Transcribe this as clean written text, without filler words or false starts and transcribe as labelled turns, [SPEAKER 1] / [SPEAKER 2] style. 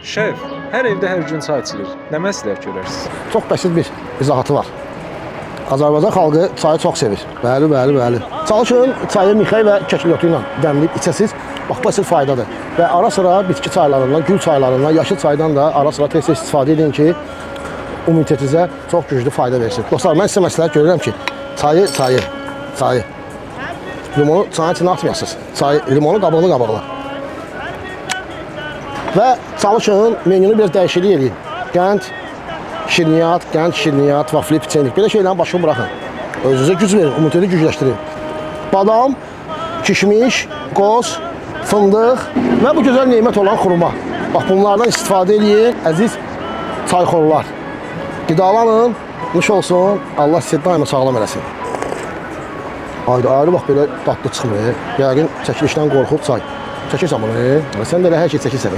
[SPEAKER 1] Şef, hər evdə hər gün çay içilir. Nə məsləhət görərsiniz?
[SPEAKER 2] Çox bəsit bir izahatı var. Azərbaycan xalqı çayı çox sevir. Bəli, bəli, bəli. Çalışın çayı mixək və kəklik ilə dəmləyib içəsiz. Bax, bu əsl faydadır. Və ara sıra bitki çaylarından, gül çaylarından, yaşıl çaydan da ara sıra tez-tez istifadə edin ki, immunitetinizə çox güclü fayda versin. Dostlar, mən sizə məsləhət görürəm ki, çayı. Limonu çayın içine atmayasınız. Limonu qabıqlı. Və çalışın menünü biraz dəyişiklik edin. Qənd, şirniyyat, vafli, piçenlik. Belə şeylərin başını buraxın. Özünüzə güc verin, immuniteti gücləşdirin. Badam, kişmiş, qoz, fındıq və bu gözəl nemət olan xurma. Bax, bunlardan istifadə edin, əziz çayxorlar. Qidalanın, nuş olsun, Allah sizi daima sağlam eləsin. Ayrı bax, belə dadlı çıxmır. Yəqin çəkilişdən qorxub çay. Çəkirsən bunu, sən də elə hər şey çəkirsən.